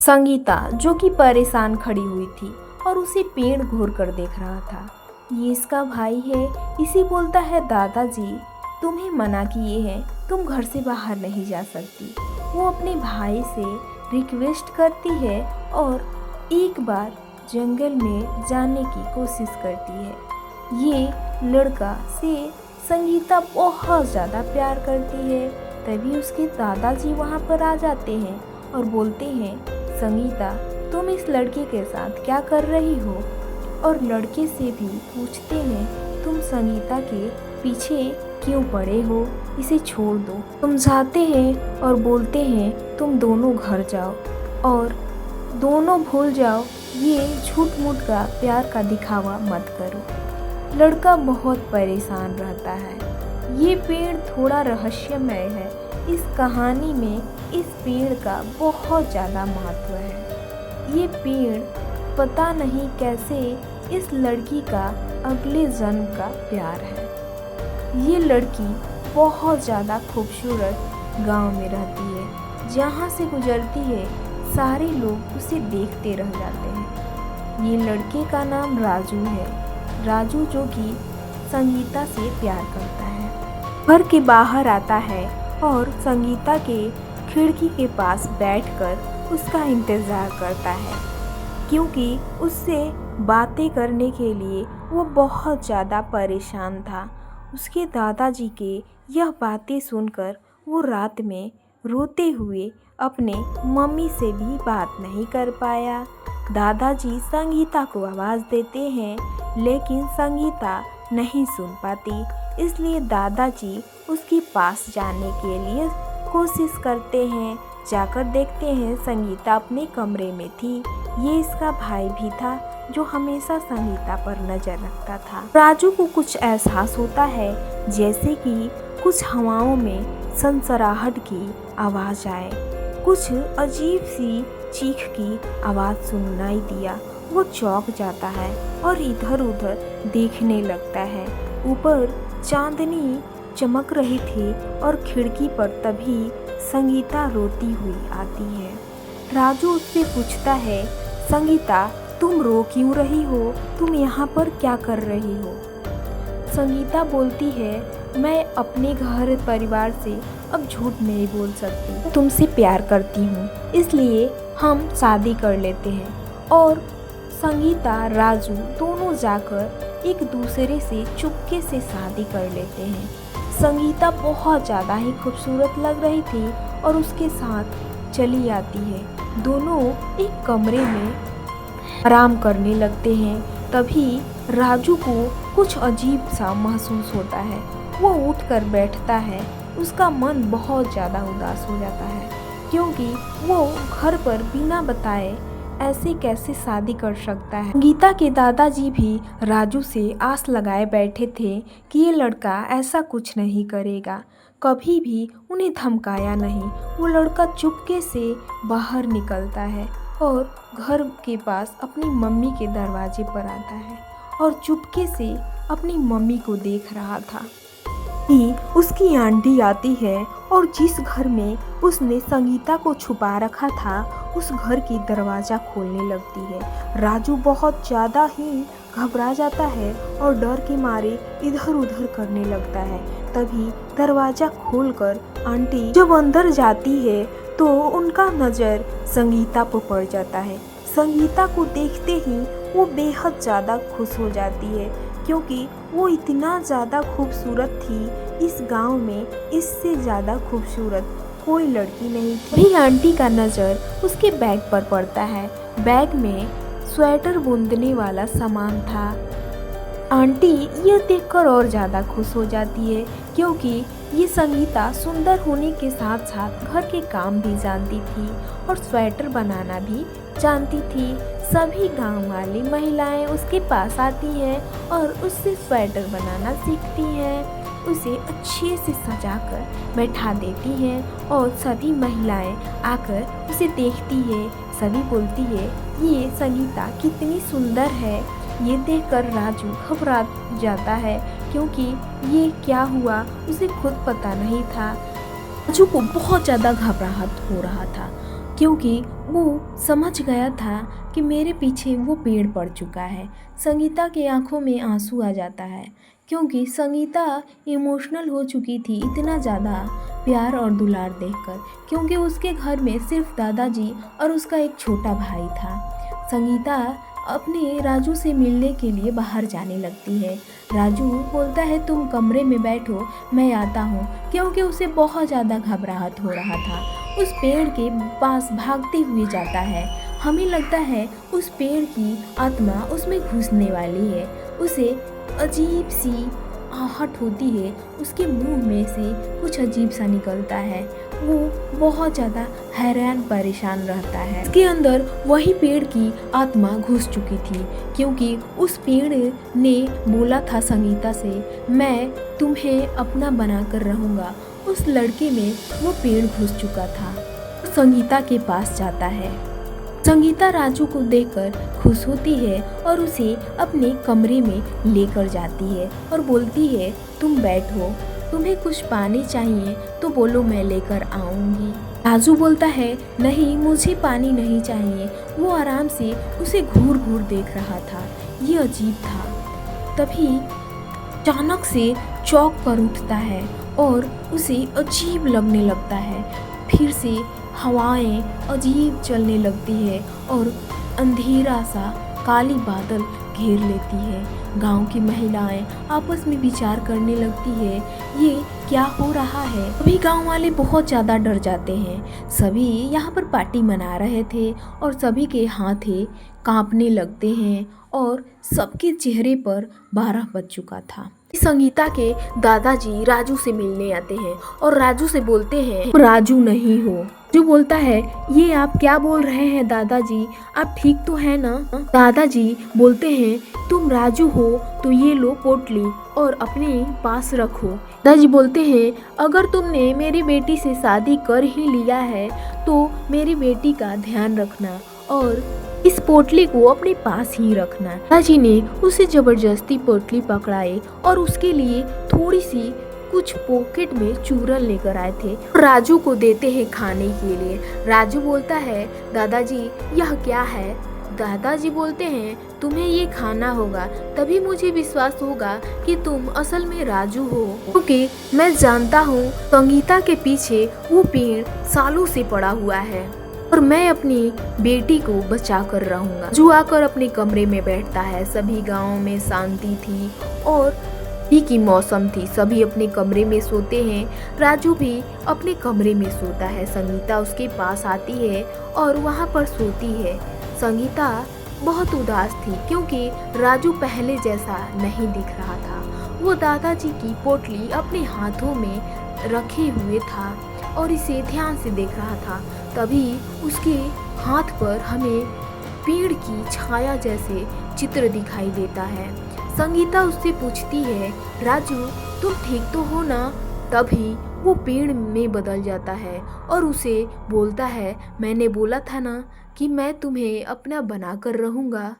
संगीता जो कि परेशान खड़ी हुई थी और उसे पेड़ घूर कर देख रहा था। ये इसका भाई है। इसी बोलता है, दादाजी तुम्हें मना किए हैं, तुम घर से बाहर नहीं जा सकती। वो अपने भाई से रिक्वेस्ट करती है और एक बार जंगल में जाने की कोशिश करती है। ये लड़का से संगीता बहुत ज़्यादा प्यार करती है। तभी उसके दादाजी वहाँ पर आ जाते हैं और बोलते हैं, संगीता तुम इस लड़के के साथ क्या कर रही हो? और लड़के से भी पूछते हैं, तुम संगीता के पीछे क्यों पड़े हो? इसे छोड़ दो। समझाते हैं और बोलते हैं, तुम दोनों घर जाओ और दोनों भूल जाओ, ये झूठ मूठ का प्यार का दिखावा मत करो। लड़का बहुत परेशान रहता है। ये पेड़ थोड़ा रहस्यमय है। इस कहानी में इस पेड़ का बहुत ज़्यादा महत्व है। ये पेड़ पता नहीं कैसे इस लड़की का अगले जन्म का प्यार है। ये लड़की बहुत ज़्यादा खूबसूरत गांव में रहती है। जहाँ से गुजरती है सारे लोग उसे देखते रह जाते हैं। ये लड़के का नाम राजू है। राजू जो कि संगीता से प्यार करता है। घर के बाहर आता है और संगीता के खिड़की के पास बैठकर उसका इंतज़ार करता है, क्योंकि उससे बातें करने के लिए वो बहुत ज़्यादा परेशान था। उसके दादाजी के यह बातें सुनकर वो रात में रोते हुए अपने मम्मी से भी बात नहीं कर पाया। दादाजी संगीता को आवाज़ देते हैं, लेकिन संगीता नहीं सुन पाती। इसलिए दादाजी उसके पास जाने के लिए कोशिश करते हैं। जाकर देखते हैं संगीता अपने कमरे में थी। ये इसका भाई भी था जो हमेशा संगीता पर नज़र रखता था। राजू को कुछ एहसास होता है, जैसे कि कुछ हवाओं में सनसनाहट की आवाज़ आए। कुछ अजीब सी चीख की आवाज़ सुनाई दिया। वो चौंक जाता है और इधर उधर देखने लगता है। ऊपर चांदनी चमक रही थी और खिड़की पर तभी संगीता रोती हुई आती है। राजू उससे पूछता है, संगीता तुम रो क्यों रही हो? तुम यहाँ पर क्या कर रही हो? संगीता बोलती है, मैं अपने घर परिवार से अब झूठ नहीं बोल सकती। तुमसे प्यार करती हूँ, इसलिए हम शादी कर लेते हैं। और संगीता राजू दोनों जाकर एक दूसरे से चुपके से शादी कर लेते हैं। संगीता बहुत ज़्यादा ही खूबसूरत लग रही थी और उसके साथ चली आती है। दोनों एक कमरे में आराम करने लगते हैं। तभी राजू को कुछ अजीब सा महसूस होता है। वो उठकर बैठता है। उसका मन बहुत ज़्यादा उदास हो जाता है, क्योंकि वो घर पर बिना बताए ऐसे कैसे शादी कर सकता है। गीता के दादाजी भी राजू से आस लगाए बैठे थे कि ये लड़का ऐसा कुछ नहीं करेगा, कभी भी उन्हें धमकाया नहीं। वो लड़का चुपके से बाहर निकलता है और घर के पास अपनी मम्मी के दरवाजे पर आता है और चुपके से अपनी मम्मी को देख रहा था कि उसकी आंटी आती है और जिस घर में उसने संगीता को छुपा रखा था उस घर की दरवाज़ा खोलने लगती है। राजू बहुत ज़्यादा ही घबरा जाता है और डर के मारे इधर उधर करने लगता है। तभी दरवाज़ा खोलकर आंटी जब अंदर जाती है तो उनका नज़र संगीता पर पड़ जाता है। संगीता को देखते ही वो बेहद ज़्यादा खुश हो जाती है, क्योंकि वो इतना ज़्यादा खूबसूरत थी। इस गांव में इससे ज़्यादा खूबसूरत कोई लड़की नहीं थी। भी आंटी का नज़र उसके बैग पर पड़ता है। बैग में स्वेटर बुनने वाला सामान था। आंटी ये देखकर और ज़्यादा खुश हो जाती है, क्योंकि ये संगीता सुंदर होने के साथ साथ घर के काम भी जानती थी और स्वेटर बनाना भी जानती थी। सभी गांव वाली महिलाएं उसके पास आती हैं और उससे स्वेटर बनाना सीखती हैं। उसे अच्छे से सजाकर बैठा देती हैं और सभी महिलाएं आकर उसे देखती है। सभी बोलती है, ये संगीता कितनी सुंदर है। ये देखकर राजू घबरा जाता है, क्योंकि ये क्या हुआ उसे खुद पता नहीं था। राजू को बहुत ज़्यादा घबराहट हो रहा था। क्योंकि वो समझ गया था कि मेरे पीछे वो पेड़ पड़ चुका है। संगीता के आंखों में आंसू आ जाता है क्योंकि संगीता इमोशनल हो चुकी थी इतना ज़्यादा प्यार और दुलार देखकर, क्योंकि उसके घर में सिर्फ दादाजी और उसका एक छोटा भाई था। संगीता अपने राजू से मिलने के लिए बाहर जाने लगती है। राजू बोलता है तुम कमरे में बैठो, मैं आता हूँ, क्योंकि उसे बहुत ज़्यादा घबराहट हो रहा था। उस पेड़ के पास भागते हुए जाता है। हमें लगता है उस पेड़ की आत्मा उसमें घुसने वाली है। उसे अजीब सी आहट होती है, उसके मुंह में से कुछ अजीब सा निकलता है। वो बहुत ज़्यादा हैरान परेशान रहता है। इसके अंदर वही पेड़ की आत्मा घुस चुकी थी, क्योंकि उस पेड़ ने बोला था संगीता से, मैं तुम्हें अपना बनाकर रहूँगा। उस लड़के में वो पेड़ घुस चुका था। संगीता के पास जाता है। संगीता राजू को देखकर खुश होती है और उसे अपने कमरे में लेकर जाती है और बोलती है तुम बैठो, तुम्हें कुछ पानी चाहिए तो बोलो, मैं लेकर आऊंगी। राजू बोलता है नहीं, मुझे पानी नहीं चाहिए। वो आराम से उसे घूर घूर देख रहा था। ये अजीब था। तभी अचानक से चौंक कर उठता है और उसे अजीब लगने लगता है। फिर से हवाएं अजीब चलने लगती है और अंधेरा सा काली बादल घेर लेती है। गांव की महिलाएं आपस में विचार करने लगती है ये क्या हो रहा है। सभी गांव वाले बहुत ज़्यादा डर जाते हैं। सभी यहाँ पर पार्टी मना रहे थे और सभी के हाथ कांपने लगते हैं और सबके चेहरे पर 12 बज चुका था। संगीता के दादाजी राजू से मिलने आते हैं और राजू से बोलते हैं राजू नहीं हो। जो बोलता है ये आप क्या बोल रहे हैं दादाजी, आप ठीक तो है ना। दादाजी बोलते हैं तुम राजू हो तो ये लो पोटली और अपने पास रखो। दादाजी बोलते हैं अगर तुमने मेरी बेटी से शादी कर ही लिया है तो मेरी बेटी का ध्यान रखना और इस पोटली को अपने पास ही रखना। दादाजी ने उसे जबरदस्ती पोटली पकड़ाई और उसके लिए थोड़ी सी कुछ पॉकेट में चूरन लेकर आए थे। राजू को देते हैं खाने के लिए। राजू बोलता है दादाजी यह क्या है। दादाजी बोलते हैं तुम्हें ये खाना होगा, तभी मुझे विश्वास होगा कि तुम असल में राजू हो, क्योंकि मैं जानता हूँ संगीता के पीछे वो पेड़ सालों से पड़ा हुआ है और मैं अपनी बेटी को बचा कर रहूंगा। राजू आकर अपने कमरे में बैठता है। सभी गाँव में शांति थी और की मौसम थी। सभी अपने कमरे में सोते हैं। राजू भी अपने कमरे में सोता है। संगीता उसके पास आती है और वहाँ पर सोती है। संगीता बहुत उदास थी क्योंकि राजू पहले जैसा नहीं दिख रहा था। वो दादाजी की पोटली अपने हाथों में रखे हुए था और इसे ध्यान से देख रहा था। तभी उसके हाथ पर हमें पेड़ की छाया जैसे चित्र दिखाई देता है। संगीता उससे पूछती है राजू तुम ठीक तो हो ना। तभी वो पेड़ में बदल जाता है और उसे बोलता है मैंने बोला था ना कि मैं तुम्हें अपना बनाकर रहूँगा।